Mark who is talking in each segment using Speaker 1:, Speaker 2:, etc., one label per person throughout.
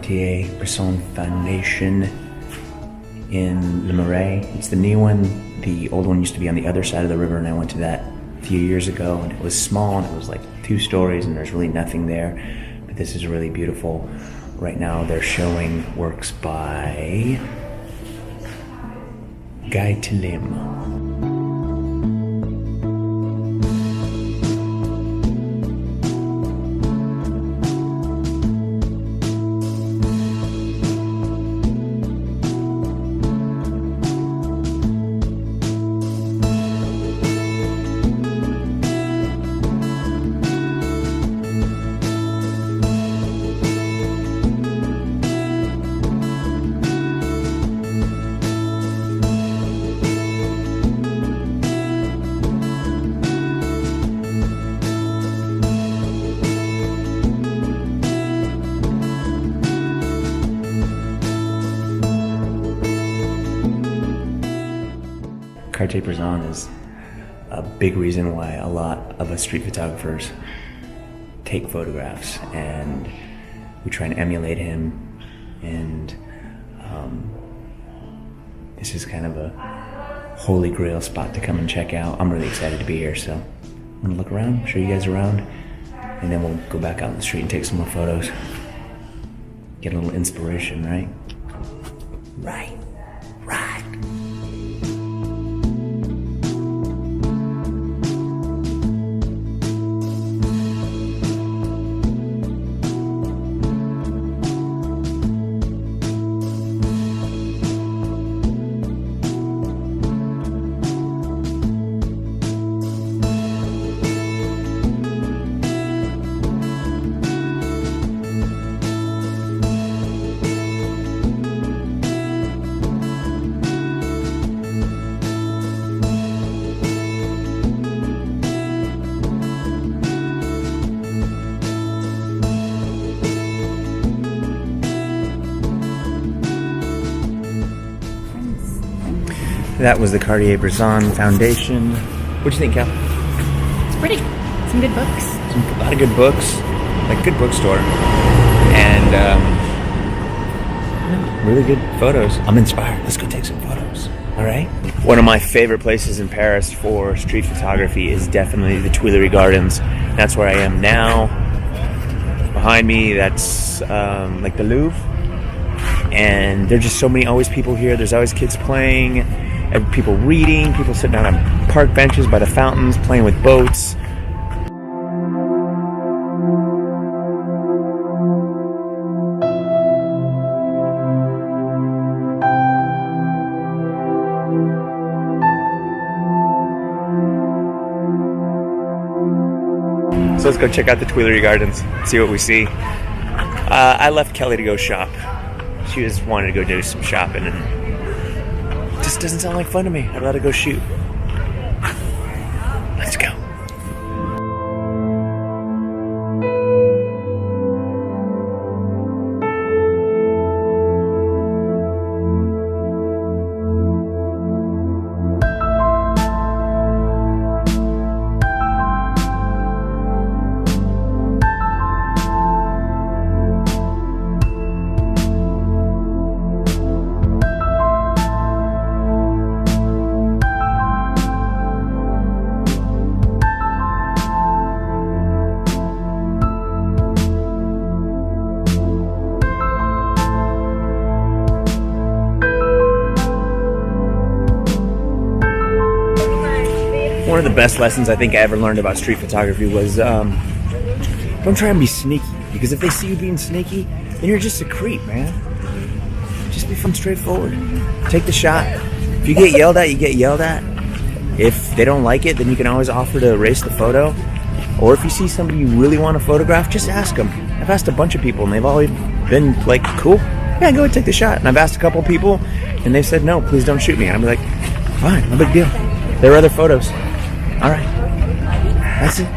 Speaker 1: Cartier Bresson foundation in Le Marais. It's the new one. The old one used to be on the other side of the river, and I went to that a few years ago, and it was small, and it was like 2 stories, and there's really nothing there. But this is really beautiful. Right now they're showing works by Guy Tillim. Cartier Bresson is a big reason why a lot of us street photographers take photographs, and we try and emulate him, and this is kind of a holy grail spot to come and check out. I'm really excited to be here, so I'm gonna look around, show you guys around, and then we'll go back out in the street and take some more photos. Get a little inspiration, right? Right. That was the Cartier Bresson Foundation. What'd you think, Cal?
Speaker 2: It's pretty. Some good books.
Speaker 1: A lot of good books. Like, good bookstore. And, really good photos. I'm inspired. Let's go take some photos. All right? One of my favorite places in Paris for street photography is definitely the Tuileries Gardens. That's where I am now. Behind me, that's like the Louvre. And there's just so many always people here. There's always kids playing. People reading, people sitting down on park benches by the fountains, playing with boats. So let's go check out the Tuileries Gardens, see what we see. I left Kelly to go shop. She just wanted to go do some shopping, and just doesn't sound like fun to me. I'd rather go shoot. Let's go. One of the best lessons I think I ever learned about street photography was don't try and be sneaky, because if they see you being sneaky, then you're just a creep, man. Just be fun, straightforward. Take the shot. If you get yelled at, you get yelled at. If they don't like it, then you can always offer to erase the photo. Or if you see somebody you really want to photograph, just ask them. I've asked a bunch of people, and they've always been like, cool, yeah, go ahead, take the shot. And I've asked a couple people, and they've said, no, please don't shoot me. And I'm like, fine, no big deal. There are other photos. All right, that's it.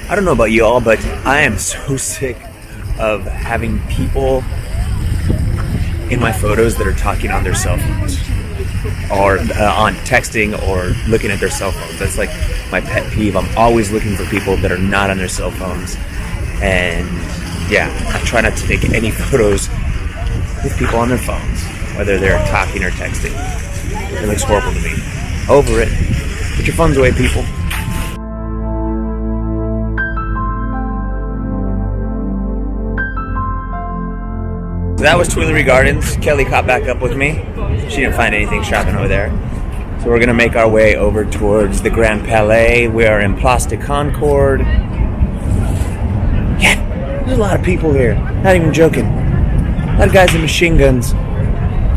Speaker 1: I don't know about you all, but I am so sick of having people in my photos that are talking on their cell phones or on texting or looking at their cell phones. That's like my pet peeve. I'm always looking for people that are not on their cell phones. And yeah, I try not to take any photos with people on their phones, whether they're talking or texting. It looks horrible to me. Over it. Put your phones away, people. So that was Tuileries Gardens. Kelly caught back up with me. She didn't find anything shopping over there. So we're going to make our way over towards the Grand Palais. We are in Place de Concorde. Yeah, there's a lot of people here. Not even joking. A lot of guys with machine guns.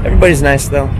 Speaker 1: Everybody's nice though.